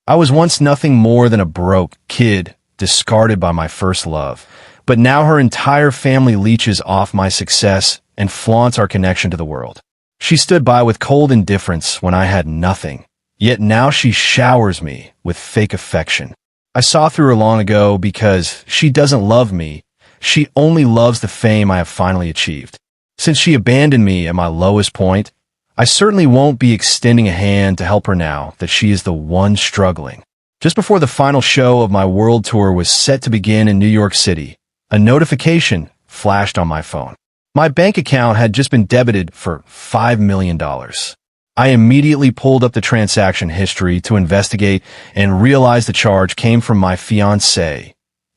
I was once nothing more than a broke kid, discarded by my first love. But now her entire family leeches off my success and flaunts our connection to the world. She stood by with cold indifference when I had nothing. Yet now she showers me with fake affection. I saw through her long ago because she doesn't love me. She only loves the fame I have finally achieved. Since she abandoned me at my lowest point, I certainly won't be extending a hand to help her now that she is the one struggling. Just before the final show of my world tour was set to begin in New York City, a notification flashed on my phone. My bank account had just been debited for $5 million. I immediately pulled up the transaction history to investigate and realized the charge came from my fiancée,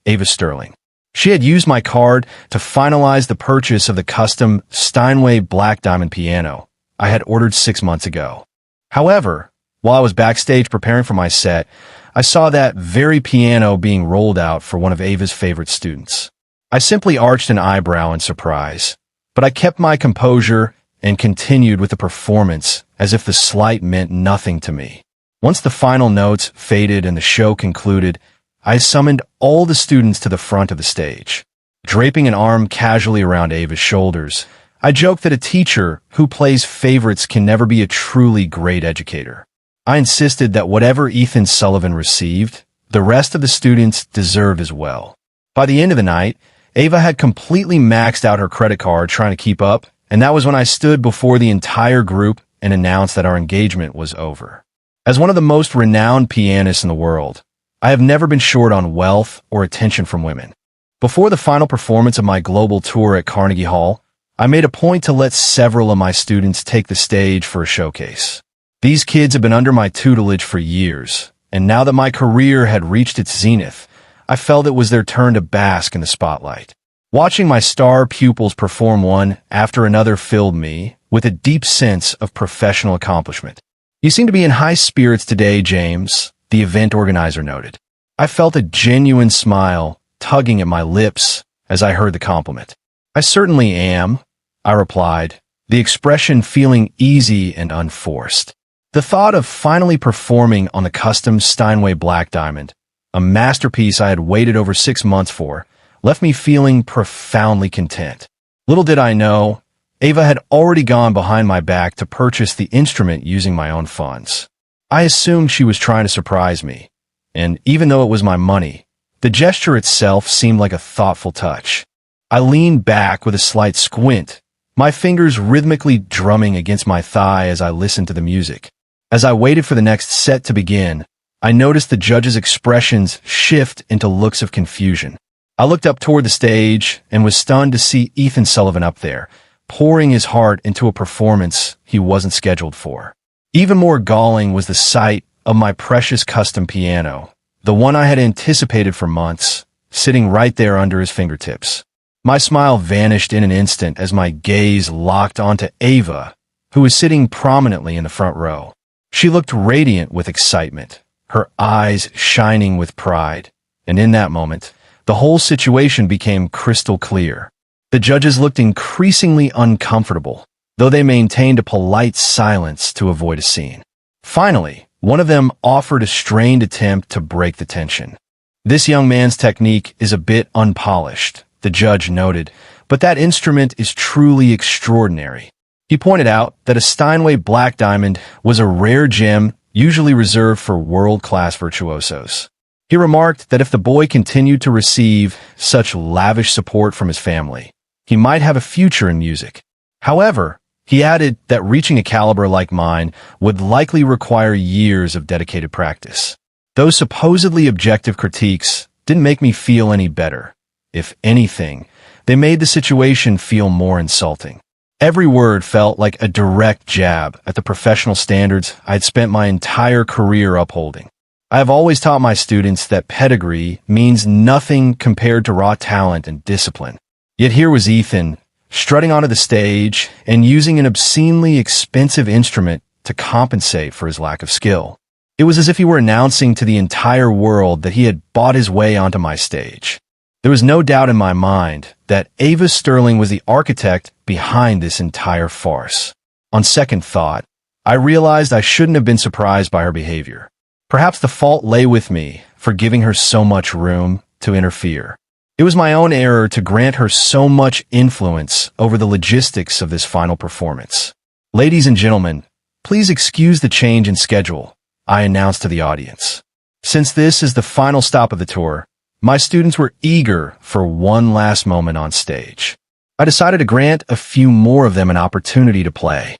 Ava Sterling. She had used my card to finalize the purchase of the custom Steinway Black Diamond piano I had ordered 6 months ago. However, while I was backstage preparing for my set, I saw that very piano being rolled out for one of Ava's favorite students. I simply arched an eyebrow in surprise, but I kept my composure and continued with the performance as if the slight meant nothing to me. Once the final notes faded and the show concluded, I summoned all the students to the front of the stage. Draping an arm casually around Ava's shoulders, I joked that a teacher who plays favorites can never be a truly great educator. I insisted that whatever Ethan Sullivan received, the rest of the students deserved as well. By the end of the night, Ava had completely maxed out her credit card trying to keep up, and that was when I stood before the entire group and announced that our engagement was over. As one of the most renowned pianists in the world, I have never been short on wealth or attention from women. Before the final performance of my global tour at Carnegie Hall, I made a point to let several of my students take the stage for a showcase. These kids have been under my tutelage for years, and now that my career had reached its zenith, I felt it was their turn to bask in the spotlight. Watching my star pupils perform one after another filled me with a deep sense of professional accomplishment. "You seem to be in high spirits today, James," the event organizer noted. I felt a genuine smile tugging at my lips as I heard the compliment. "I certainly am," I replied, the expression feeling easy and unforced. The thought of finally performing on the custom Steinway Black Diamond, a masterpiece I had waited over 6 months for, left me feeling profoundly content. Little did I know, Ava had already gone behind my back to purchase the instrument using my own funds. I assumed she was trying to surprise me, and even though it was my money, the gesture itself seemed like a thoughtful touch. I leaned back with a slight squint, my fingers rhythmically drumming against my thigh as I listened to the music. As I waited for the next set to begin, I noticed the judges' expressions shift into looks of confusion. I looked up toward the stage and was stunned to see Ethan Sullivan up there, pouring his heart into a performance he wasn't scheduled for. Even more galling was the sight of my precious custom piano, the one I had anticipated for months, sitting right there under his fingertips. My smile vanished in an instant as my gaze locked onto Ava, who was sitting prominently in the front row. She looked radiant with excitement, her eyes shining with pride, and in that moment, the whole situation became crystal clear. The judges looked increasingly uncomfortable, though they maintained a polite silence to avoid a scene. Finally, one of them offered a strained attempt to break the tension. "This young man's technique is a bit unpolished," the judge noted, "but that instrument is truly extraordinary." He pointed out that a Steinway Black Diamond was a rare gem usually reserved for world-class virtuosos. He remarked that if the boy continued to receive such lavish support from his family, he might have a future in music. However, he added that reaching a caliber like mine would likely require years of dedicated practice. Those supposedly objective critiques didn't make me feel any better. If anything, they made the situation feel more insulting. Every word felt like a direct jab at the professional standards I had spent my entire career upholding. I have always taught my students that pedigree means nothing compared to raw talent and discipline. Yet here was Ethan, strutting onto the stage and using an obscenely expensive instrument to compensate for his lack of skill. It was as if he were announcing to the entire world that he had bought his way onto my stage. There was no doubt in my mind that Ava Sterling was the architect behind this entire farce. On second thought, I realized I shouldn't have been surprised by her behavior. Perhaps the fault lay with me for giving her so much room to interfere. It was my own error to grant her so much influence over the logistics of this final performance. Ladies and gentlemen, please excuse the change in schedule, I announced to the audience. Since this is the final stop of the tour, my students were eager for one last moment on stage. I decided to grant a few more of them an opportunity to play.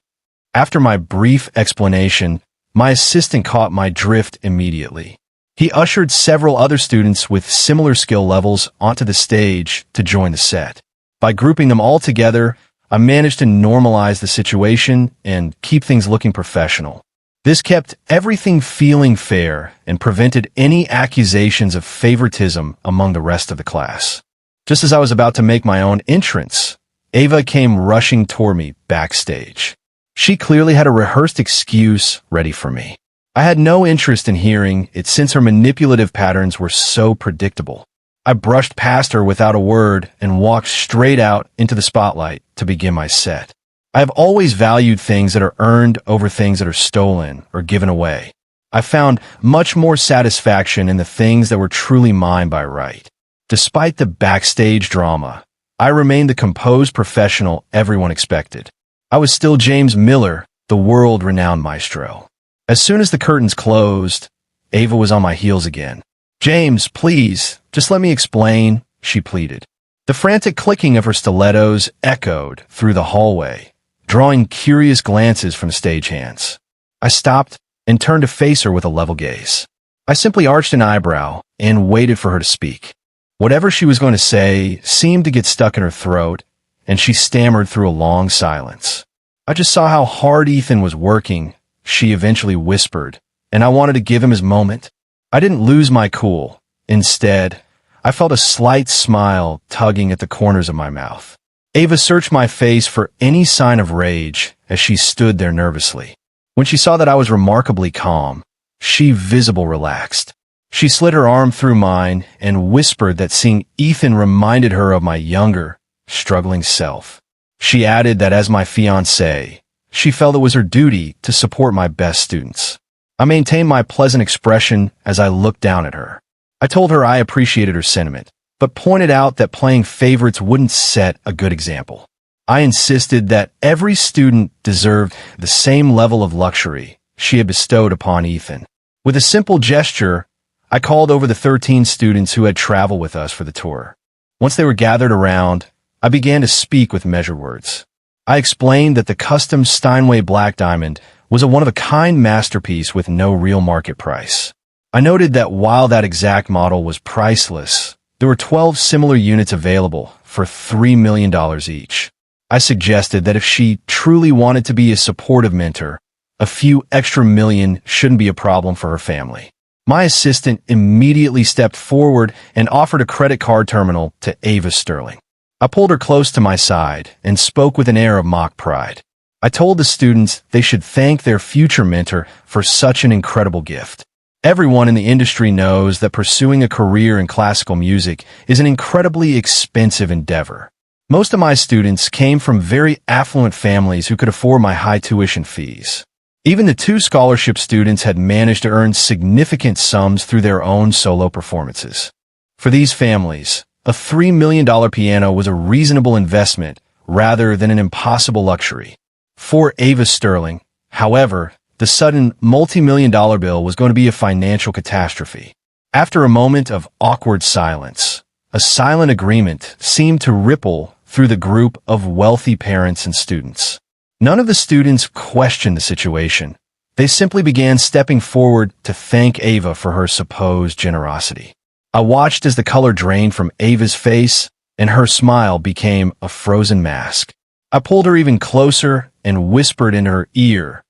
After my brief explanation, my assistant caught my drift immediately. He ushered several other students with similar skill levels onto the stage to join the set. By grouping them all together, I managed to normalize the situation and keep things looking professional. This kept everything feeling fair and prevented any accusations of favoritism among the rest of the class. Just as I was about to make my own entrance, Ava came rushing toward me backstage. She clearly had a rehearsed excuse ready for me. I had no interest in hearing it since her manipulative patterns were so predictable. I brushed past her without a word and walked straight out into the spotlight to begin my set. I have always valued things that are earned over things that are stolen or given away. I found much more satisfaction in the things that were truly mine by right. Despite the backstage drama, I remained the composed professional everyone expected. I was still James Miller, the world-renowned maestro. As soon as the curtains closed, Ava was on my heels again. "James, please, just let me explain," she pleaded. The frantic clicking of her stilettos echoed through the hallway, drawing curious glances from the stagehands. I stopped and turned to face her with a level gaze. I simply arched an eyebrow and waited for her to speak. Whatever she was going to say seemed to get stuck in her throat, and she stammered through a long silence. "I just saw how hard Ethan was working," she eventually whispered, "and I wanted to give him his moment." I didn't lose my cool. Instead, I felt a slight smile tugging at the corners of my mouth. Ava searched my face for any sign of rage as she stood there nervously. When she saw that I was remarkably calm, she visibly relaxed. She slid her arm through mine and whispered that seeing Ethan reminded her of my younger, struggling self. She added that as my fiancée, she felt it was her duty to support my best students. I maintained my pleasant expression as I looked down at her. I told her I appreciated her sentiment, but pointed out that playing favorites wouldn't set a good example. I insisted that every student deserved the same level of luxury she had bestowed upon Ethan. With a simple gesture, I called over the 13 students who had traveled with us for the tour. Once they were gathered around, I began to speak with measured words. I explained that the custom Steinway Black Diamond was a one-of-a-kind masterpiece with no real market price. I noted that while that exact model was priceless, there were 12 similar units available for $3 million each. I suggested that if she truly wanted to be a supportive mentor, a few extra million shouldn't be a problem for her family. My assistant immediately stepped forward and offered a credit card terminal to Ava Sterling. I pulled her close to my side and spoke with an air of mock pride. I told the students they should thank their future mentor for such an incredible gift. Everyone in the industry knows that pursuing a career in classical music is an incredibly expensive endeavor. Most of my students came from very affluent families who could afford my high tuition fees. Even the 2 scholarship students had managed to earn significant sums through their own solo performances. For these families, a $3 million piano was a reasonable investment rather than an impossible luxury. For Ava Sterling, however, the sudden multi-million-dollar bill was going to be a financial catastrophe. After a moment of awkward silence, a silent agreement seemed to ripple through the group of wealthy parents and students. None of the students questioned the situation. They simply began stepping forward to thank Ava for her supposed generosity. I watched as the color drained from Ava's face, and her smile became a frozen mask. I pulled her even closer and whispered in her ear,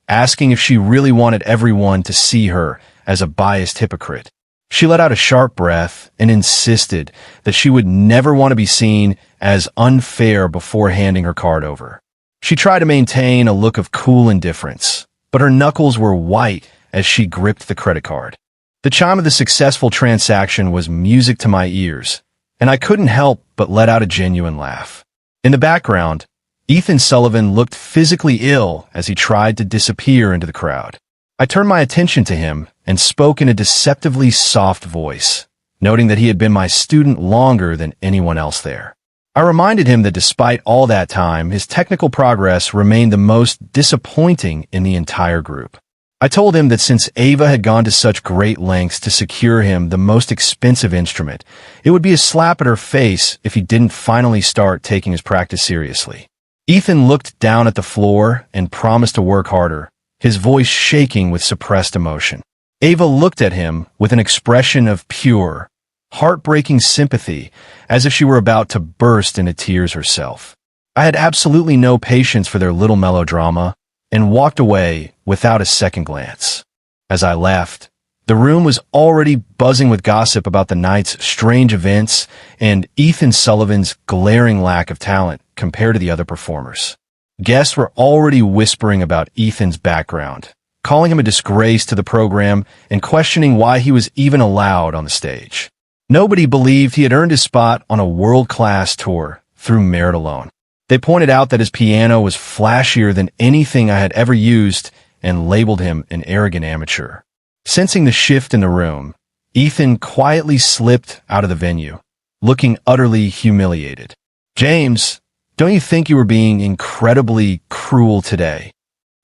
asking if she really wanted everyone to see her as a biased hypocrite. She let out a sharp breath and insisted that she would never want to be seen as unfair before handing her card over. She tried to maintain a look of cool indifference, but her knuckles were white as she gripped the credit card. The chime of the successful transaction was music to my ears, and I couldn't help but let out a genuine laugh. In the background, Ethan Sullivan looked physically ill as he tried to disappear into the crowd. I turned my attention to him and spoke in a deceptively soft voice, noting that he had been my student longer than anyone else there. I reminded him that despite all that time, his technical progress remained the most disappointing in the entire group. I told him that since Ava had gone to such great lengths to secure him the most expensive instrument, it would be a slap at her face if he didn't finally start taking his practice seriously. Ethan looked down at the floor and promised to work harder, his voice shaking with suppressed emotion. Ava looked at him with an expression of pure, heartbreaking sympathy, as if she were about to burst into tears herself. I had absolutely no patience for their little melodrama, and walked away without a second glance. As I left, the room was already buzzing with gossip about the night's strange events and Ethan Sullivan's glaring lack of talent compared to the other performers. Guests were already whispering about Ethan's background, calling him a disgrace to the program and questioning why he was even allowed on the stage. Nobody believed he had earned his spot on a world-class tour through merit alone. They pointed out that his piano was flashier than anything I had ever used and labeled him an arrogant amateur. Sensing the shift in the room, Ethan quietly slipped out of the venue, looking utterly humiliated. "James, don't you think you were being incredibly cruel today?"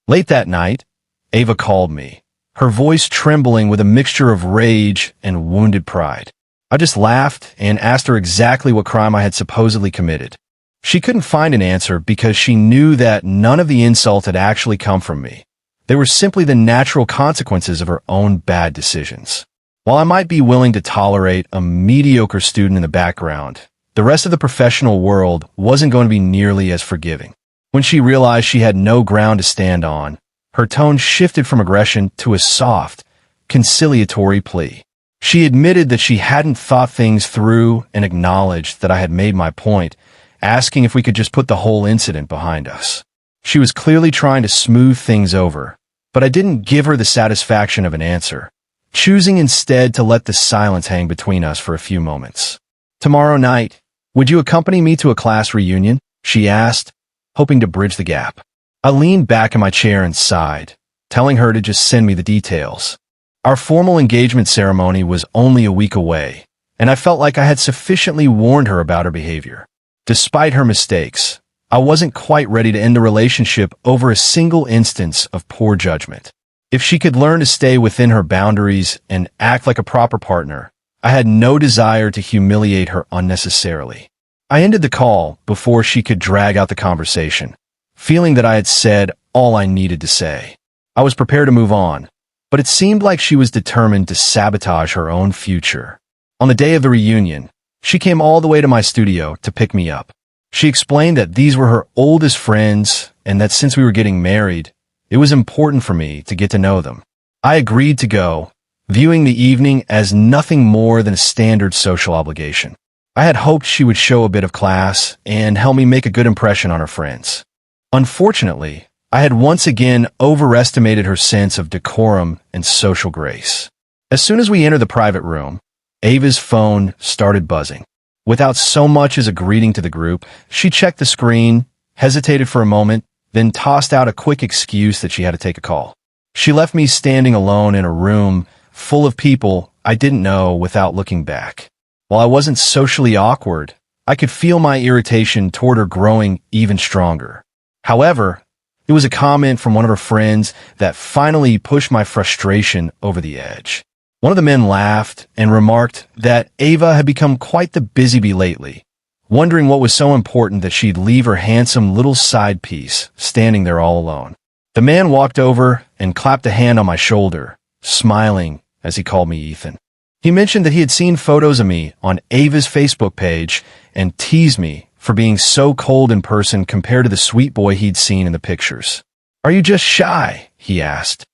Late that night, Ava called me, her voice trembling with a mixture of rage and wounded pride. I just laughed and asked her exactly what crime I had supposedly committed. She couldn't find an answer because she knew that none of the insults had actually come from me. They were simply the natural consequences of her own bad decisions. While I might be willing to tolerate a mediocre student in the background, the rest of the professional world wasn't going to be nearly as forgiving. When she realized she had no ground to stand on, her tone shifted from aggression to a soft, conciliatory plea. She admitted that she hadn't thought things through and acknowledged that I had made my point, asking if we could just put the whole incident behind us. She was clearly trying to smooth things over, but I didn't give her the satisfaction of an answer, choosing instead to let the silence hang between us for a few moments. "Tomorrow night, would you accompany me to a class reunion?" she asked, hoping to bridge the gap. I leaned back in my chair and sighed, telling her to just send me the details. Our formal engagement ceremony was only a week away, and I felt like I had sufficiently warned her about her behavior. Despite her mistakes, I wasn't quite ready to end the relationship over a single instance of poor judgment. If she could learn to stay within her boundaries and act like a proper partner, I had no desire to humiliate her unnecessarily. I ended the call before she could drag out the conversation, feeling that I had said all I needed to say. I was prepared to move on, but it seemed like she was determined to sabotage her own future. On the day of the reunion, she came all the way to my studio to pick me up. She explained that these were her oldest friends and that since we were getting married, it was important for me to get to know them. I agreed to go, viewing the evening as nothing more than a standard social obligation. I had hoped she would show a bit of class and help me make a good impression on her friends. Unfortunately, I had once again overestimated her sense of decorum and social grace. As soon as we entered the private room, Ava's phone started buzzing. Without so much as a greeting to the group, she checked the screen, hesitated for a moment, then tossed out a quick excuse that she had to take a call. She left me standing alone in a room full of people I didn't know without looking back. While I wasn't socially awkward, I could feel my irritation toward her growing even stronger. However, it was a comment from one of her friends that finally pushed my frustration over the edge. One of the men laughed and remarked that Ava had become quite the busy bee lately, wondering what was so important that she'd leave her handsome little side piece standing there all alone. The man walked over and clapped a hand on my shoulder, smiling as he called me Ethan. He mentioned that he had seen photos of me on Ava's Facebook page and teased me for being so cold in person compared to the sweet boy he'd seen in the pictures. "Are you just shy?" he asked.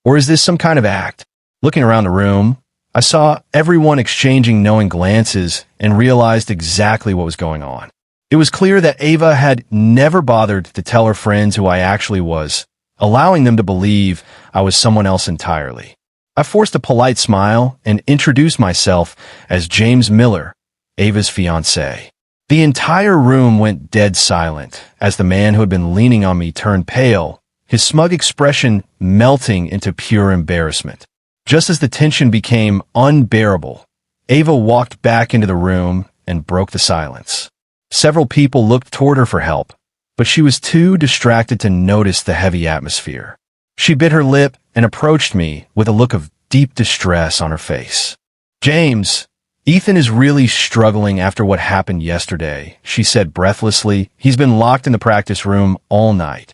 "Or is this some kind of act?" Looking around the room, I saw everyone exchanging knowing glances and realized exactly what was going on. It was clear that Ava had never bothered to tell her friends who I actually was, allowing them to believe I was someone else entirely. I forced a polite smile and introduced myself as James Miller, Ava's fiancé. The entire room went dead silent as the man who had been leaning on me turned pale, his smug expression melting into pure embarrassment. Just as the tension became unbearable, Ava walked back into the room and broke the silence. Several people looked toward her for help, but she was too distracted to notice the heavy atmosphere. She bit her lip and approached me with a look of deep distress on her face. "James, Ethan is really struggling after what happened yesterday," she said breathlessly. "He's been locked in the practice room all night."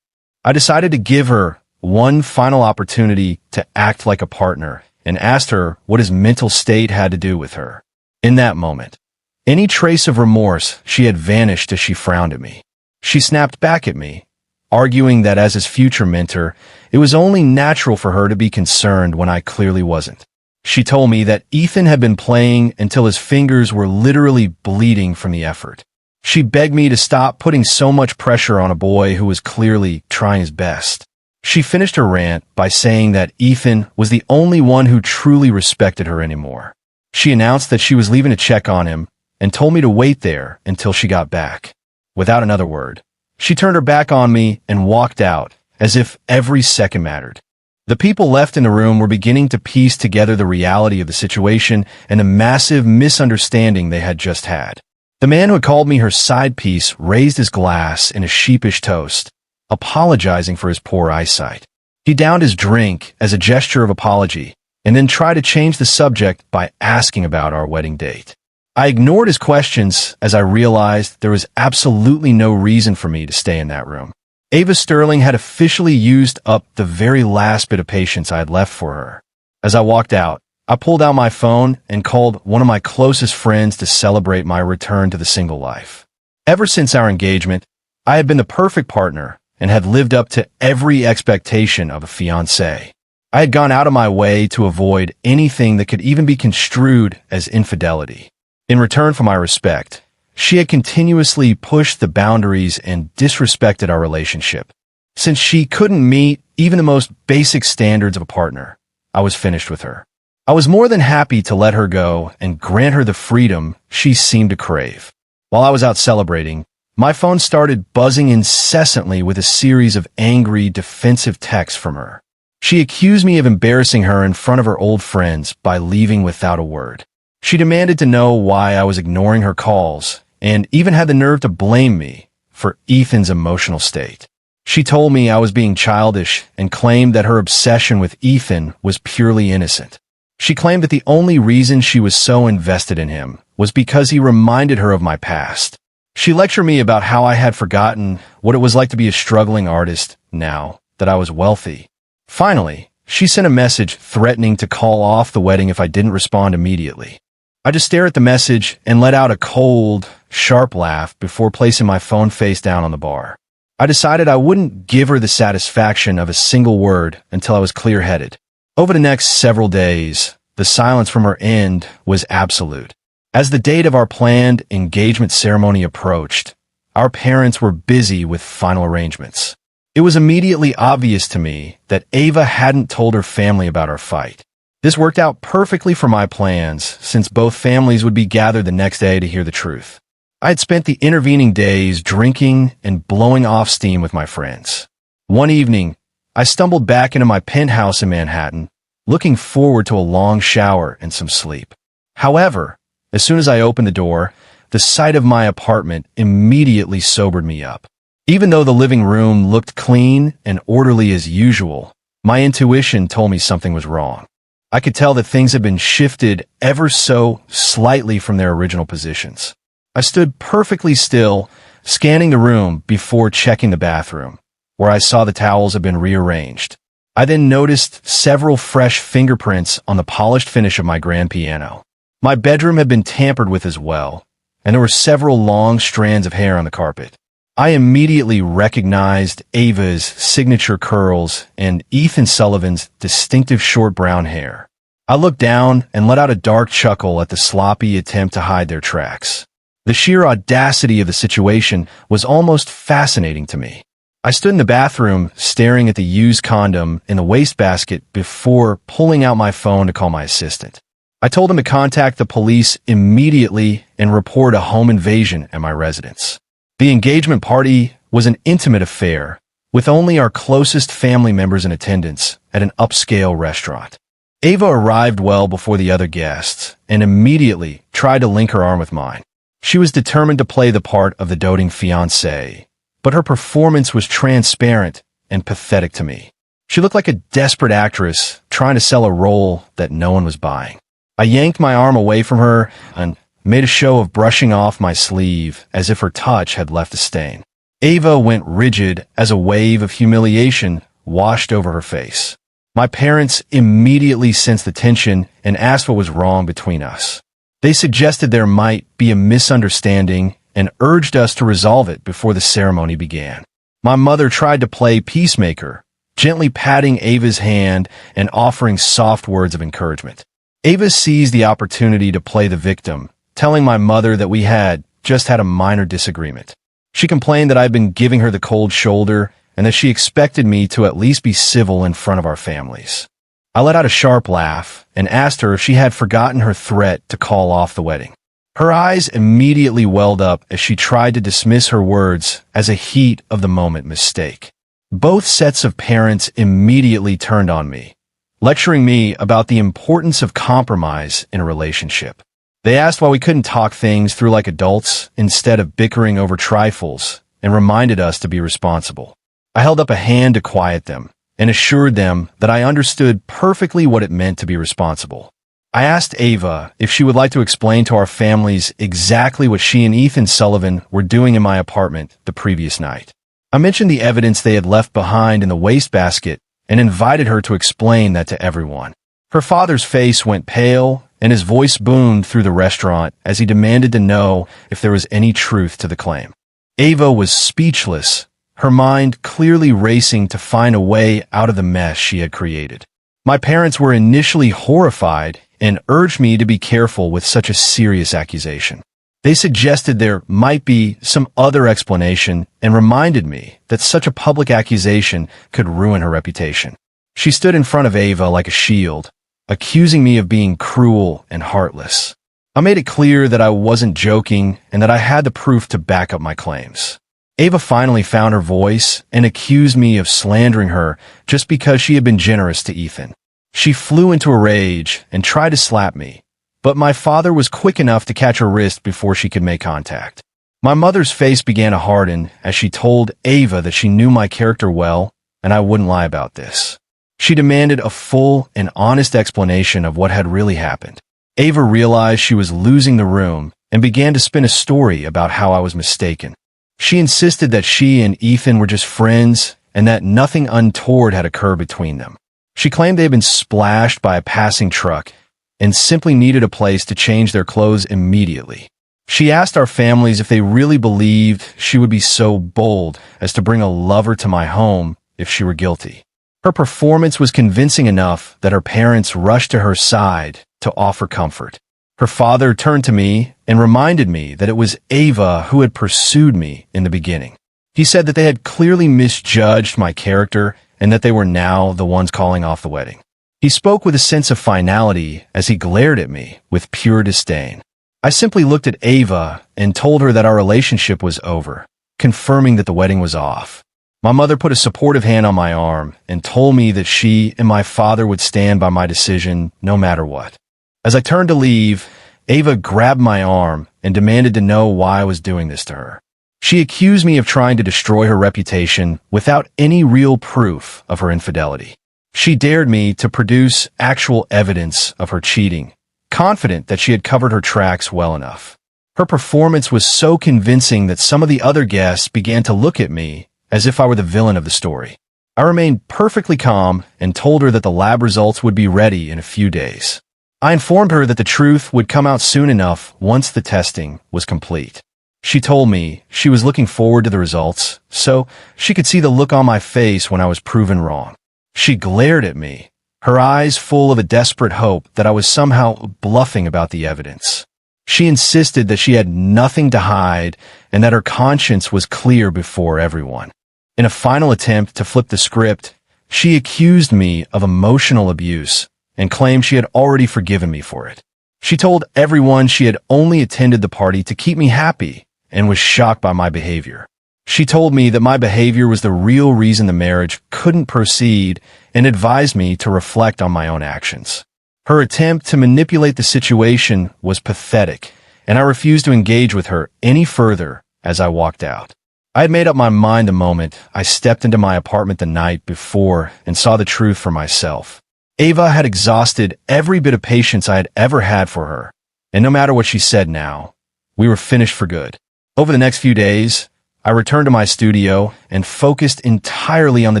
I decided to give her one final opportunity to act like a partner and asked her what his mental state had to do with her. In that moment, any trace of remorse she had vanished as she frowned at me. She snapped back at me, arguing that as his future mentor, it was only natural for her to be concerned when I clearly wasn't. She told me that Ethan had been playing until his fingers were literally bleeding from the effort. She begged me to stop putting so much pressure on a boy who was clearly trying his best. She finished her rant by saying that Ethan was the only one who truly respected her anymore. She announced that she was leaving to check on him and told me to wait there until she got back. Without another word, she turned her back on me and walked out, as if every second mattered. The people left in the room were beginning to piece together the reality of the situation and the massive misunderstanding they had just had. The man who had called me her side piece raised his glass in a sheepish toast, apologizing for his poor eyesight. He downed his drink as a gesture of apology, and then tried to change the subject by asking about our wedding date. I ignored his questions as I realized there was absolutely no reason for me to stay in that room. Ava Sterling had officially used up the very last bit of patience I had left for her. As I walked out, I pulled out my phone and called one of my closest friends to celebrate my return to the single life. Ever since our engagement, I had been the perfect partner and had lived up to every expectation of a fiancé. I had gone out of my way to avoid anything that could even be construed as infidelity. In return for my respect, she had continuously pushed the boundaries and disrespected our relationship. Since she couldn't meet even the most basic standards of a partner, I was finished with her. I was more than happy to let her go and grant her the freedom she seemed to crave. While I was out celebrating, my phone started buzzing incessantly with a series of angry, defensive texts from her. She accused me of embarrassing her in front of her old friends by leaving without a word. She demanded to know why I was ignoring her calls, and even had the nerve to blame me for Ethan's emotional state. She told me I was being childish and claimed that her obsession with Ethan was purely innocent. She claimed that the only reason she was so invested in him was because he reminded her of my past. She lectured me about how I had forgotten what it was like to be a struggling artist now that I was wealthy. Finally, she sent a message threatening to call off the wedding if I didn't respond immediately. I just stared at the message and let out a cold, sharp laugh before placing my phone face down on the bar. I decided I wouldn't give her the satisfaction of a single word until I was clear-headed. Over the next several days, the silence from her end was absolute. As the date of our planned engagement ceremony approached, our parents were busy with final arrangements. It was immediately obvious to me that Ava hadn't told her family about our fight. This worked out perfectly for my plans, since both families would be gathered the next day to hear the truth. I had spent the intervening days drinking and blowing off steam with my friends. One evening, I stumbled back into my penthouse in Manhattan, looking forward to a long shower and some sleep. However, as soon as I opened the door, the sight of my apartment immediately sobered me up. Even though the living room looked clean and orderly as usual, my intuition told me something was wrong. I could tell that things had been shifted ever so slightly from their original positions. I stood perfectly still, scanning the room before checking the bathroom, where I saw the towels had been rearranged. I then noticed several fresh fingerprints on the polished finish of my grand piano. My bedroom had been tampered with as well, and there were several long strands of hair on the carpet. I immediately recognized Ava's signature curls and Ethan Sullivan's distinctive short brown hair. I looked down and let out a dark chuckle at the sloppy attempt to hide their tracks. The sheer audacity of the situation was almost fascinating to me. I stood in the bathroom staring at the used condom in the wastebasket before pulling out my phone to call my assistant. I told him to contact the police immediately and report a home invasion at my residence. The engagement party was an intimate affair, with only our closest family members in attendance at an upscale restaurant. Ava arrived well before the other guests and immediately tried to link her arm with mine. She was determined to play the part of the doting fiancée, but her performance was transparent and pathetic to me. She looked like a desperate actress trying to sell a role that no one was buying. I yanked my arm away from her and made a show of brushing off my sleeve as if her touch had left a stain. Ava went rigid as a wave of humiliation washed over her face. My parents immediately sensed the tension and asked what was wrong between us. They suggested there might be a misunderstanding and urged us to resolve it before the ceremony began. My mother tried to play peacemaker, gently patting Ava's hand and offering soft words of encouragement. Ava seized the opportunity to play the victim, telling my mother that we had just had a minor disagreement. She complained that I'd been giving her the cold shoulder and that she expected me to at least be civil in front of our families. I let out a sharp laugh and asked her if she had forgotten her threat to call off the wedding. Her eyes immediately welled up as she tried to dismiss her words as a heat-of-the-moment mistake. Both sets of parents immediately turned on me, lecturing me about the importance of compromise in a relationship. They asked why we couldn't talk things through like adults instead of bickering over trifles and reminded us to be responsible. I held up a hand to quiet them and assured them that I understood perfectly what it meant to be responsible. I asked Ava if she would like to explain to our families exactly what she and Ethan Sullivan were doing in my apartment the previous night. I mentioned the evidence they had left behind in the wastebasket and invited her to explain that to everyone. Her father's face went pale and his voice boomed through the restaurant as he demanded to know if there was any truth to the claim. Ava was speechless, her mind clearly racing to find a way out of the mess she had created. My parents were initially horrified and urged me to be careful with such a serious accusation. They suggested there might be some other explanation and reminded me that such a public accusation could ruin her reputation. She stood in front of Ava like a shield, accusing me of being cruel and heartless. I made it clear that I wasn't joking and that I had the proof to back up my claims. Ava finally found her voice and accused me of slandering her just because she had been generous to Ethan. She flew into a rage and tried to slap me, but my father was quick enough to catch her wrist before she could make contact. My mother's face began to harden as she told Ava that she knew my character well and I wouldn't lie about this. She demanded a full and honest explanation of what had really happened. Ava realized she was losing the room and began to spin a story about how I was mistaken. She insisted that she and Ethan were just friends and that nothing untoward had occurred between them. She claimed they had been splashed by a passing truck and simply needed a place to change their clothes immediately. She asked our families if they really believed she would be so bold as to bring a lover to my home if she were guilty. Her performance was convincing enough that her parents rushed to her side to offer comfort. Her father turned to me and reminded me that it was Ava who had pursued me in the beginning. He said that they had clearly misjudged my character and that they were now the ones calling off the wedding. He spoke with a sense of finality as he glared at me with pure disdain. I simply looked at Ava and told her that our relationship was over, confirming that the wedding was off. My mother put a supportive hand on my arm and told me that she and my father would stand by my decision no matter what. As I turned to leave, Ava grabbed my arm and demanded to know why I was doing this to her. She accused me of trying to destroy her reputation without any real proof of her infidelity. She dared me to produce actual evidence of her cheating, confident that she had covered her tracks well enough. Her performance was so convincing that some of the other guests began to look at me as if I were the villain of the story. I remained perfectly calm and told her that the lab results would be ready in a few days. I informed her that the truth would come out soon enough once the testing was complete. She told me she was looking forward to the results, so she could see the look on my face when I was proven wrong. She glared at me, her eyes full of a desperate hope that I was somehow bluffing about the evidence. She insisted that she had nothing to hide and that her conscience was clear before everyone. In a final attempt to flip the script, she accused me of emotional abuse and claimed she had already forgiven me for it. She told everyone she had only attended the party to keep me happy and was shocked by my behavior. She told me that my behavior was the real reason the marriage couldn't proceed and advised me to reflect on my own actions. Her attempt to manipulate the situation was pathetic, and I refused to engage with her any further as I walked out. I had made up my mind the moment I stepped into my apartment the night before and saw the truth for myself. Ava had exhausted every bit of patience I had ever had for her, and no matter what she said now, we were finished for good. Over the next few days, I returned to my studio and focused entirely on the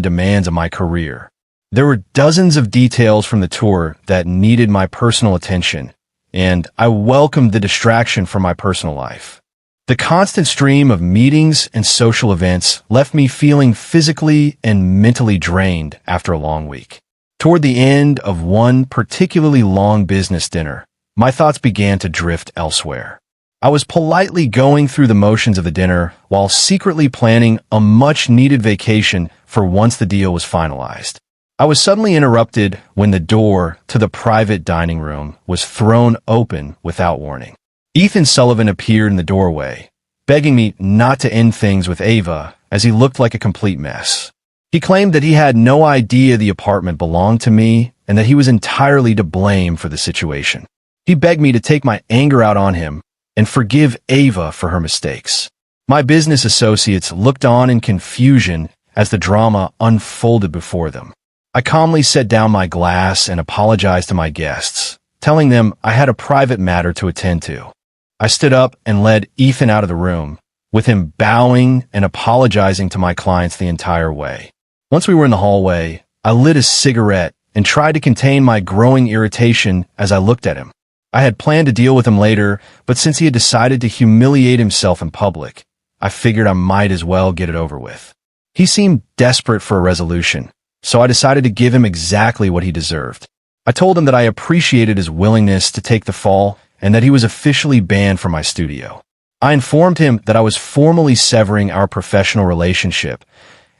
demands of my career. There were dozens of details from the tour that needed my personal attention, and I welcomed the distraction from my personal life. The constant stream of meetings and social events left me feeling physically and mentally drained after a long week. Toward the end of one particularly long business dinner, my thoughts began to drift elsewhere. I was politely going through the motions of the dinner while secretly planning a much-needed vacation for once the deal was finalized. I was suddenly interrupted when the door to the private dining room was thrown open without warning. Ethan Sullivan appeared in the doorway, begging me not to end things with Ava as he looked like a complete mess. He claimed that he had no idea the apartment belonged to me and that he was entirely to blame for the situation. He begged me to take my anger out on him and forgive Ava for her mistakes. My business associates looked on in confusion as the drama unfolded before them. I calmly set down my glass and apologized to my guests, telling them I had a private matter to attend to. I stood up and led Ethan out of the room, with him bowing and apologizing to my clients the entire way. Once we were in the hallway, I lit a cigarette and tried to contain my growing irritation as I looked at him. I had planned to deal with him later, but since he had decided to humiliate himself in public, I figured I might as well get it over with. He seemed desperate for a resolution, so I decided to give him exactly what he deserved. I told him that I appreciated his willingness to take the fall and that he was officially banned from my studio. I informed him that I was formally severing our professional relationship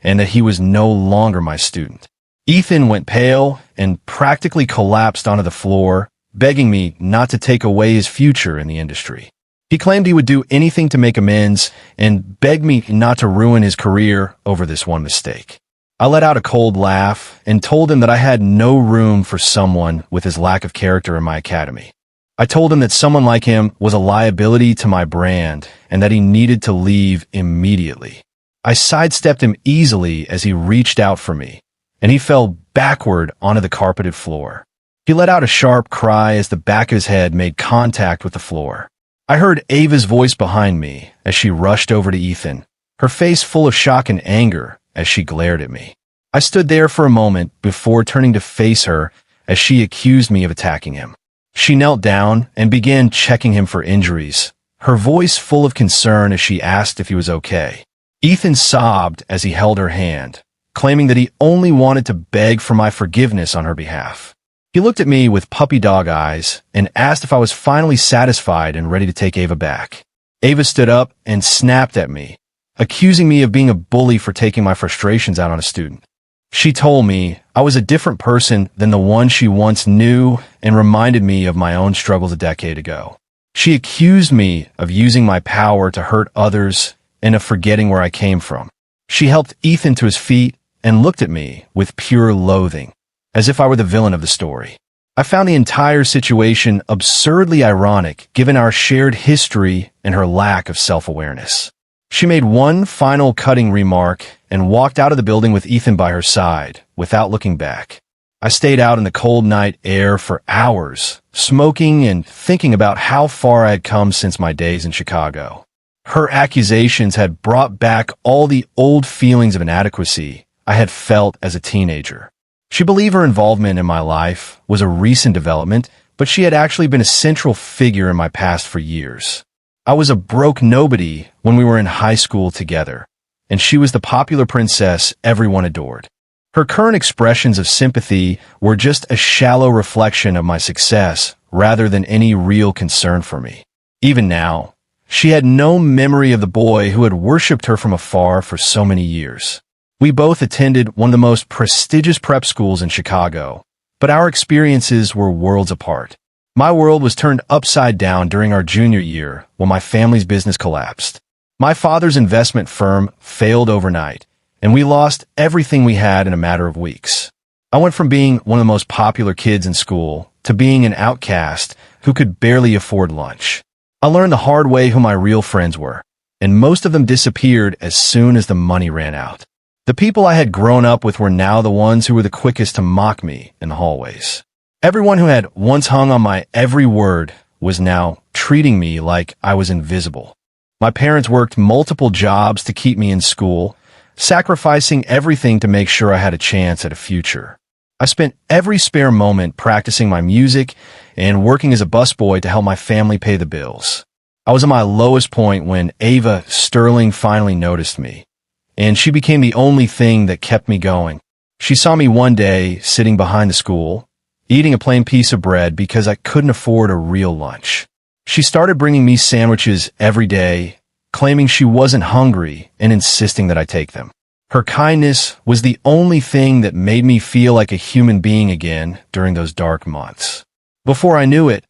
and that he was no longer my student. Ethan went pale and practically collapsed onto the floor, begging me not to take away his future in the industry. He claimed he would do anything to make amends and begged me not to ruin his career over this one mistake. I let out a cold laugh and told him that I had no room for someone with his lack of character in my academy. I told him that someone like him was a liability to my brand and that he needed to leave immediately. I sidestepped him easily as he reached out for me, and he fell backward onto the carpeted floor. He let out a sharp cry as the back of his head made contact with the floor. I heard Ava's voice behind me as she rushed over to Ethan, her face full of shock and anger as she glared at me. I stood there for a moment before turning to face her as she accused me of attacking him. She knelt down and began checking him for injuries, her voice full of concern as she asked if he was okay. Ethan sobbed as he held her hand, claiming that he only wanted to beg for my forgiveness on her behalf. He looked at me with puppy dog eyes and asked if I was finally satisfied and ready to take Ava back. Ava stood up and snapped at me, accusing me of being a bully for taking my frustrations out on a student. She told me I was a different person than the one she once knew and reminded me of my own struggles a decade ago. She accused me of using my power to hurt others and of forgetting where I came from. She helped Ethan to his feet and looked at me with pure loathing, as if I were the villain of the story. I found the entire situation absurdly ironic given our shared history and her lack of self-awareness. She made one final cutting remark and walked out of the building with Ethan by her side, without looking back. I stayed out in the cold night air for hours, smoking and thinking about how far I had come since my days in Chicago. Her accusations had brought back all the old feelings of inadequacy I had felt as a teenager. She believed her involvement in my life was a recent development, but she had actually been a central figure in my past for years. I was a broke nobody when we were in high school together, and she was the popular princess everyone adored. Her current expressions of sympathy were just a shallow reflection of my success rather than any real concern for me. Even now, she had no memory of the boy who had worshipped her from afar for so many years. We both attended one of the most prestigious prep schools in Chicago, but our experiences were worlds apart. My world was turned upside down during our junior year when my family's business collapsed. My father's investment firm failed overnight, and we lost everything we had in a matter of weeks. I went from being one of the most popular kids in school to being an outcast who could barely afford lunch. I learned the hard way who my real friends were, and most of them disappeared as soon as the money ran out. The people I had grown up with were now the ones who were the quickest to mock me in the hallways. Everyone who had once hung on my every word was now treating me like I was invisible. My parents worked multiple jobs to keep me in school, sacrificing everything to make sure I had a chance at a future. I spent every spare moment practicing my music and working as a busboy to help my family pay the bills. I was at my lowest point when Ava Sterling finally noticed me, and she became the only thing that kept me going. She saw me one day sitting behind the school, eating a plain piece of bread because I couldn't afford a real lunch. She started bringing me sandwiches every day, claiming she wasn't hungry and insisting that I take them. Her kindness was the only thing that made me feel like a human being again during those dark months. Before I knew it,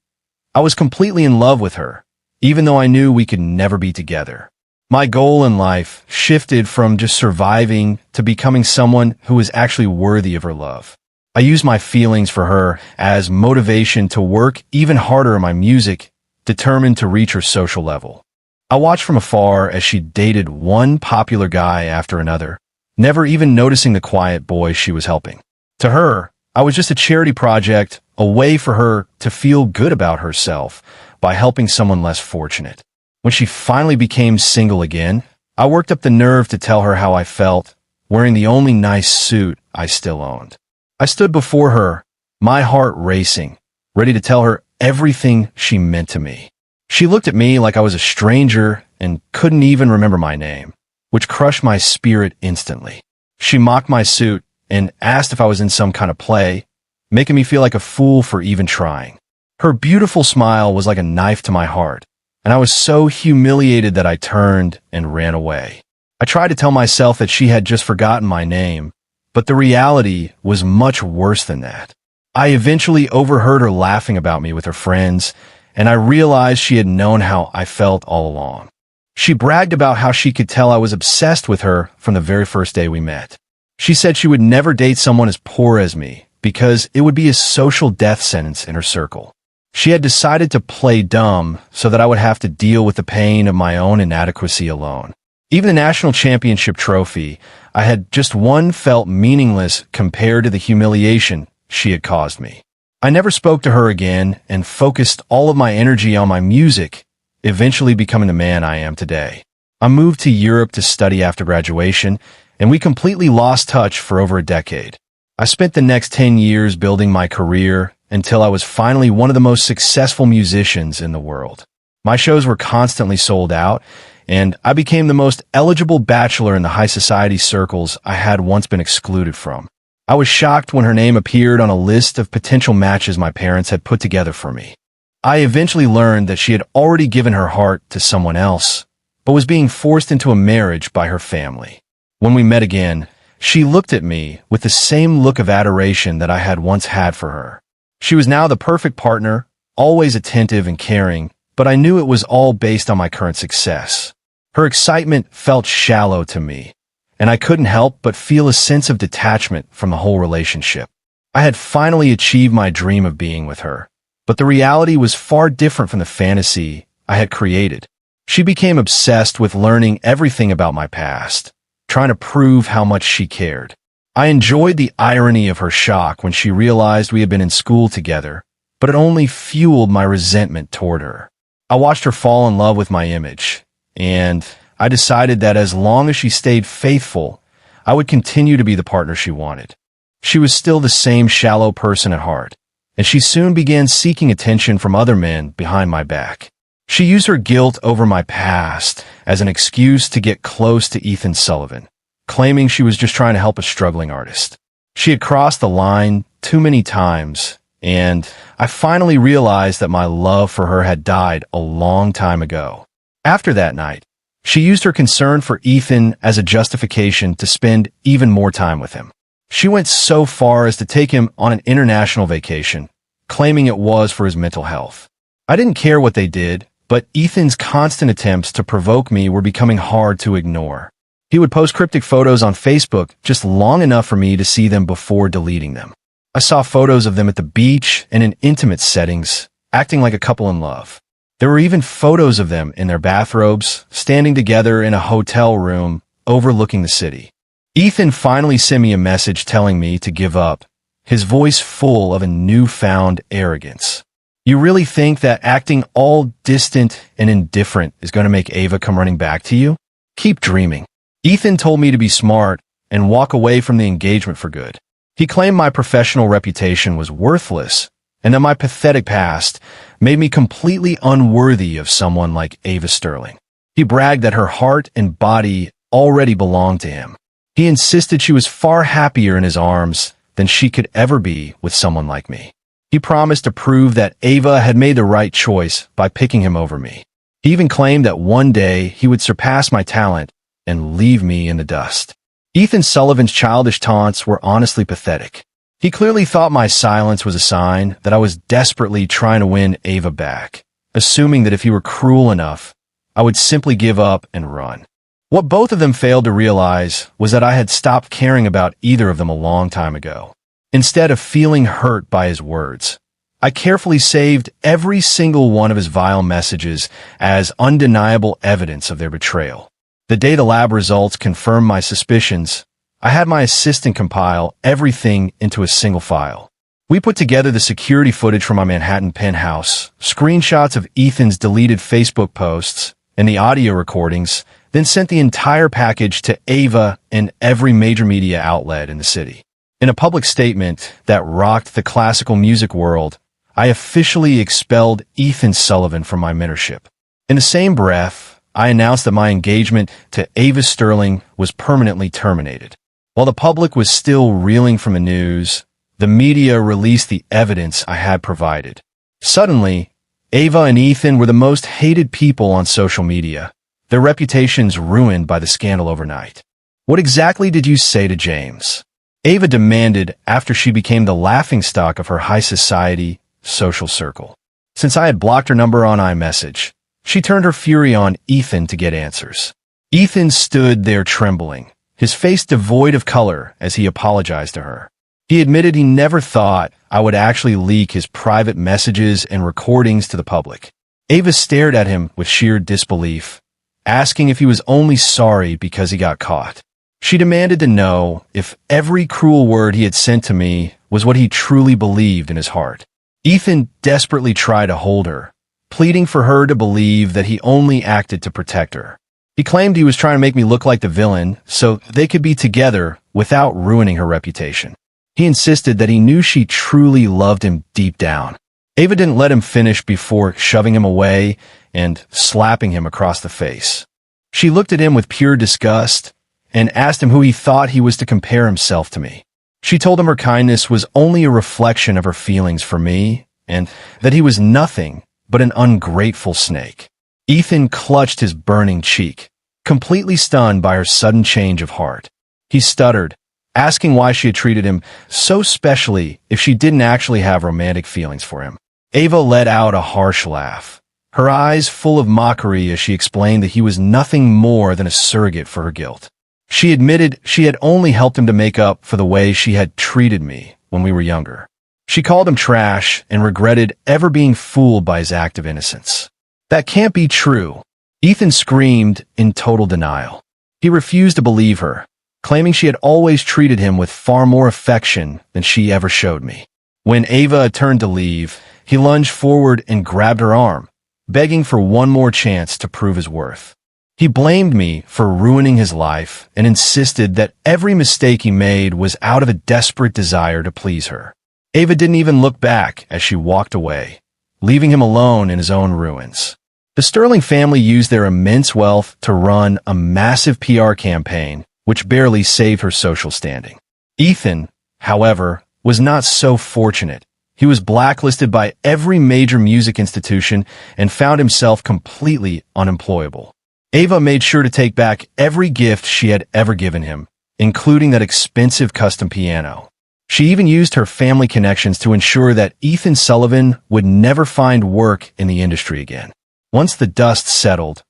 I was completely in love with her, even though I knew we could never be together. My goal in life shifted from just surviving to becoming someone who was actually worthy of her love. I used my feelings for her as motivation to work even harder in my music, determined to reach her social level. I watched from afar as she dated one popular guy after another, never even noticing the quiet boy she was helping. To her, I was just a charity project, a way for her to feel good about herself by helping someone less fortunate. When she finally became single again, I worked up the nerve to tell her how I felt, wearing the only nice suit I still owned. I stood before her, my heart racing, ready to tell her everything she meant to me. She looked at me like I was a stranger and couldn't even remember my name, which crushed my spirit instantly. She mocked my suit and asked if I was in some kind of play, making me feel like a fool for even trying. Her beautiful smile was like a knife to my heart, and I was so humiliated that I turned and ran away. I tried to tell myself that she had just forgotten my name, but the reality was much worse than that. I eventually overheard her laughing about me with her friends, and I realized she had known how I felt all along. She bragged about how she could tell I was obsessed with her from the very first day we met. She said she would never date someone as poor as me because it would be a social death sentence in her circle. She had decided to play dumb so that I would have to deal with the pain of my own inadequacy alone. Even the national championship trophy I had just won felt meaningless compared to the humiliation she had caused me. I never spoke to her again and focused all of my energy on my music, eventually becoming the man I am today. I moved to Europe to study after graduation, and we completely lost touch for over a decade. I spent the next 10 years building my career until I was finally one of the most successful musicians in the world. My shows were constantly sold out, and I became the most eligible bachelor in the high society circles I had once been excluded from. I was shocked when her name appeared on a list of potential matches my parents had put together for me. I eventually learned that she had already given her heart to someone else, but was being forced into a marriage by her family. When we met again, she looked at me with the same look of adoration that I had once had for her. She was now the perfect partner, always attentive and caring, but I knew it was all based on my current success. Her excitement felt shallow to me, and I couldn't help but feel a sense of detachment from the whole relationship. I had finally achieved my dream of being with her, but the reality was far different from the fantasy I had created. She became obsessed with learning everything about my past, trying to prove how much she cared. I enjoyed the irony of her shock when she realized we had been in school together, but it only fueled my resentment toward her. I watched her fall in love with my image, and I decided that as long as she stayed faithful, I would continue to be the partner she wanted. She was still the same shallow person at heart, and she soon began seeking attention from other men behind my back. She used her guilt over my past as an excuse to get close to Ethan Sullivan, claiming she was just trying to help a struggling artist. She had crossed the line too many times, and I finally realized that my love for her had died a long time ago. After that night, she used her concern for Ethan as a justification to spend even more time with him. She went so far as to take him on an international vacation, claiming it was for his mental health. I didn't care what they did, but Ethan's constant attempts to provoke me were becoming hard to ignore. He would post cryptic photos on Facebook just long enough for me to see them before deleting them. I saw photos of them at the beach and in intimate settings, acting like a couple in love. There were even photos of them in their bathrobes, standing together in a hotel room overlooking the city. Ethan finally sent me a message telling me to give up, his voice full of a newfound arrogance. "You really think that acting all distant and indifferent is going to make Ava come running back to you? Keep dreaming." Ethan told me to be smart and walk away from the engagement for good. He claimed my professional reputation was worthless and that my pathetic past made me completely unworthy of someone like Ava Sterling. He bragged that her heart and body already belonged to him. He insisted she was far happier in his arms than she could ever be with someone like me. He promised to prove that Ava had made the right choice by picking him over me. He even claimed that one day he would surpass my talent and leave me in the dust. Ethan Sullivan's childish taunts were honestly pathetic. He clearly thought my silence was a sign that I was desperately trying to win Ava back, assuming that if he were cruel enough, I would simply give up and run. What both of them failed to realize was that I had stopped caring about either of them a long time ago. Instead of feeling hurt by his words, I carefully saved every single one of his vile messages as undeniable evidence of their betrayal. The day the lab results confirmed my suspicions, I had my assistant compile everything into a single file. We put together the security footage from my Manhattan penthouse, screenshots of Ethan's deleted Facebook posts, and the audio recordings, then sent the entire package to Ava and every major media outlet in the city. In a public statement that rocked the classical music world, I officially expelled Ethan Sullivan from my mentorship. In the same breath, I announced that my engagement to Ava Sterling was permanently terminated. While the public was still reeling from the news, the media released the evidence I had provided. Suddenly, Ava and Ethan were the most hated people on social media, their reputations ruined by the scandal overnight. "What exactly did you say to James?" Ava demanded after she became the laughingstock of her high society social circle. Since I had blocked her number on iMessage, she turned her fury on Ethan to get answers. Ethan stood there trembling, his face devoid of color as he apologized to her. He admitted he never thought I would actually leak his private messages and recordings to the public. Ava stared at him with sheer disbelief, asking if he was only sorry because he got caught. She demanded to know if every cruel word he had sent to me was what he truly believed in his heart. Ethan desperately tried to hold her, pleading for her to believe that he only acted to protect her. He claimed he was trying to make me look like the villain so they could be together without ruining her reputation. He insisted that he knew she truly loved him deep down. Ava didn't let him finish before shoving him away and slapping him across the face. She looked at him with pure disgust and asked him who he thought he was to compare himself to me. She told him her kindness was only a reflection of her feelings for me and that he was nothing but an ungrateful snake. Ethan clutched his burning cheek, completely stunned by her sudden change of heart. He stuttered, asking why she had treated him so specially if she didn't actually have romantic feelings for him. Ava let out a harsh laugh, her eyes full of mockery as she explained that he was nothing more than a surrogate for her guilt. She admitted she had only helped him to make up for the way she had treated me when we were younger. She called him trash and regretted ever being fooled by his act of innocence. "That can't be true," Ethan screamed in total denial. He refused to believe her, claiming she had always treated him with far more affection than she ever showed me. When Ava turned to leave, he lunged forward and grabbed her arm, begging for one more chance to prove his worth. He blamed me for ruining his life and insisted that every mistake he made was out of a desperate desire to please her. Ava didn't even look back as she walked away, leaving him alone in his own ruins. The Sterling family used their immense wealth to run a massive PR campaign, which barely saved her social standing. Ethan, however, was not so fortunate. He was blacklisted by every major music institution and found himself completely unemployable. Ava made sure to take back every gift she had ever given him, including that expensive custom piano. She even used her family connections to ensure that Ethan Sullivan would never find work in the industry again. Once the dust settled,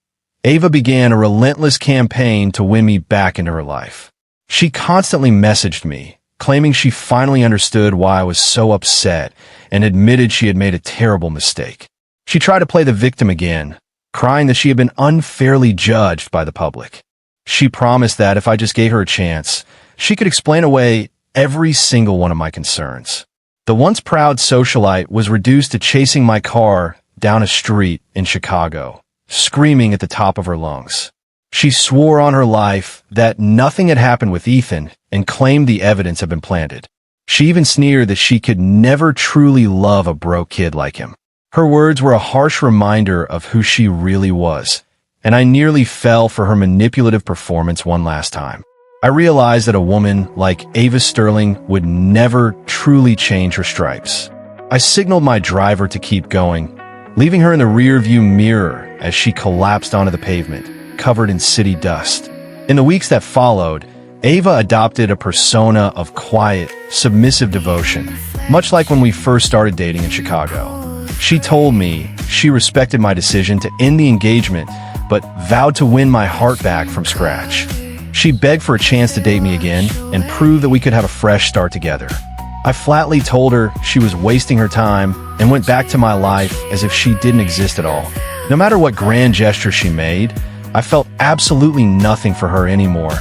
Ava began a relentless campaign to win me back into her life. She constantly messaged me, claiming she finally understood why I was so upset and admitted she had made a terrible mistake. She tried to play the victim again, crying that she had been unfairly judged by the public. She promised that if I just gave her a chance, she could explain away every single one of my concerns. The once proud socialite was reduced to chasing my car down a street in Chicago, screaming at the top of her lungs. She swore on her life that nothing had happened with Ethan and claimed the evidence had been planted. She even sneered that she could never truly love a broke kid like him. Her words were a harsh reminder of who she really was, and I nearly fell for her manipulative performance one last time. I realized that a woman like Ava Sterling would never truly change her stripes. I signaled my driver to keep going, leaving her in the rearview mirror as she collapsed onto the pavement, covered in city dust. In the weeks that followed, Ava adopted a persona of quiet, submissive devotion, much like when we first started dating in Chicago. She told me she respected my decision to end the engagement, but vowed to win my heart back from scratch. She begged for a chance to date me again and prove that we could have a fresh start together. I flatly told her she was wasting her time and went back to my life as if she didn't exist at all. No matter what grand gesture she made, I felt absolutely nothing for her anymore,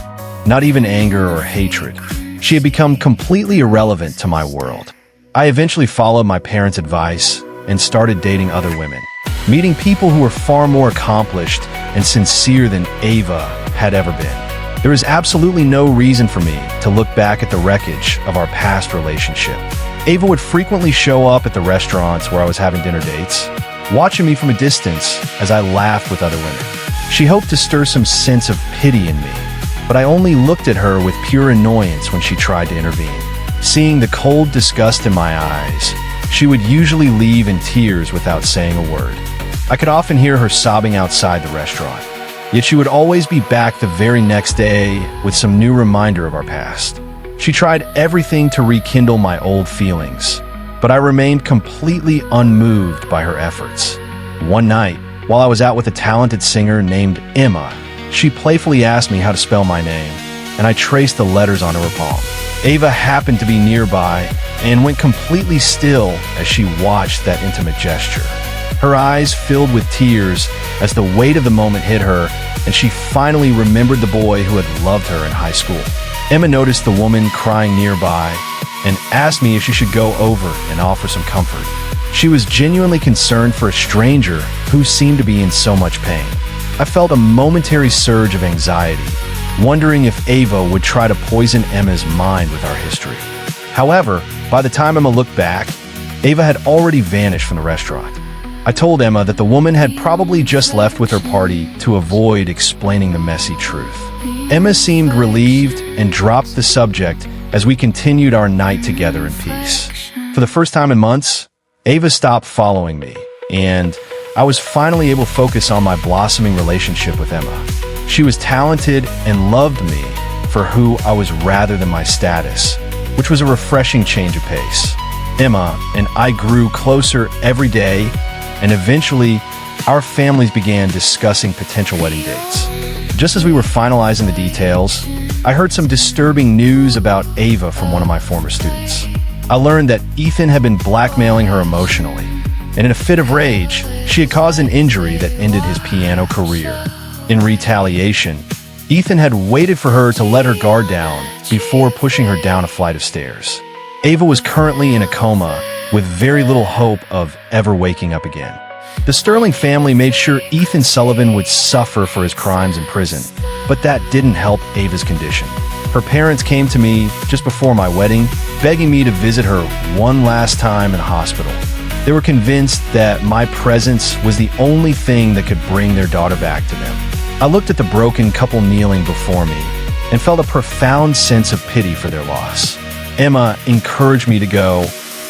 not even anger or hatred. She had become completely irrelevant to my world. I eventually followed my parents' advice and started dating other women, meeting people who were far more accomplished and sincere than Ava had ever been. There was absolutely no reason for me to look back at the wreckage of our past relationship. Ava would frequently show up at the restaurants where I was having dinner dates, watching me from a distance as I laughed with other women. She hoped to stir some sense of pity in me, but I only looked at her with pure annoyance when she tried to intervene. Seeing the cold disgust in my eyes, she would usually leave in tears without saying a word. I could often hear her sobbing outside the restaurant, yet she would always be back the very next day with some new reminder of our past. She tried everything to rekindle my old feelings, but I remained completely unmoved by her efforts. One night, while I was out with a talented singer named Emma, she playfully asked me how to spell my name, and I traced the letters onto her palm. Ava happened to be nearby and went completely still as she watched that intimate gesture. Her eyes filled with tears as the weight of the moment hit her, and she finally remembered the boy who had loved her in high school. Emma noticed the woman crying nearby and asked me if she should go over and offer some comfort. She was genuinely concerned for a stranger who seemed to be in so much pain. I felt a momentary surge of anxiety, wondering if Ava would try to poison Emma's mind with our history. However, by the time Emma looked back, Ava had already vanished from the restaurant. I told Emma that the woman had probably just left with her party to avoid explaining the messy truth. Emma seemed relieved and dropped the subject as we continued our night together in peace. For the first time in months, Ava stopped following me, and I was finally able to focus on my blossoming relationship with Emma. She was talented and loved me for who I was rather than my status, which was a refreshing change of pace. Emma and I grew closer every day, and eventually, our families began discussing potential wedding dates. Just as we were finalizing the details, I heard some disturbing news about Ava from one of my former students. I learned that Ethan had been blackmailing her emotionally, and in a fit of rage, she had caused an injury that ended his piano career. In retaliation, Ethan had waited for her to let her guard down before pushing her down a flight of stairs. Ava was currently in a coma with very little hope of ever waking up again. The Sterling family made sure Ethan Sullivan would suffer for his crimes in prison, but that didn't help Ava's condition. Her parents came to me just before my wedding, begging me to visit her one last time in hospital. They were convinced that my presence was the only thing that could bring their daughter back to them. I looked at the broken couple kneeling before me and felt a profound sense of pity for their loss. Emma encouraged me to go,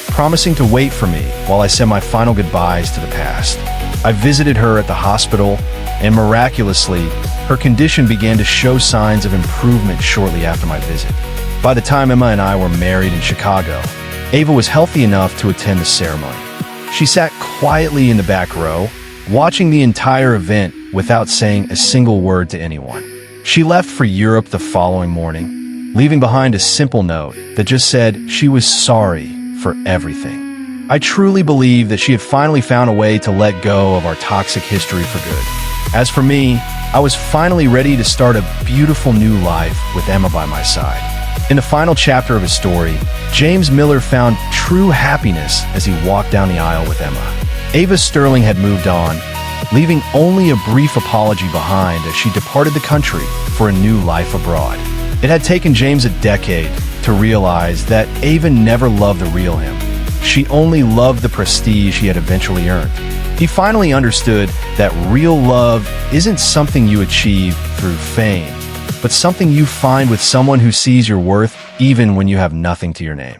promising to wait for me while I said my final goodbyes to the past. I visited her at the hospital, and miraculously, her condition began to show signs of improvement shortly after my visit. By the time Emma and I were married in Chicago, Ava was healthy enough to attend the ceremony. She sat quietly in the back row, watching the entire event without saying a single word to anyone. She left for Europe the following morning, leaving behind a simple note that just said she was sorry for everything. I truly believe that she had finally found a way to let go of our toxic history for good. As for me, I was finally ready to start a beautiful new life with Emma by my side. In the final chapter of his story, James Miller found true happiness as he walked down the aisle with Emma. Ava Sterling had moved on, leaving only a brief apology behind as she departed the country for a new life abroad. It had taken James a decade to realize that Ava never loved the real him. She only loved the prestige he had eventually earned. He finally understood that real love isn't something you achieve through fame, but something you find with someone who sees your worth even when you have nothing to your name.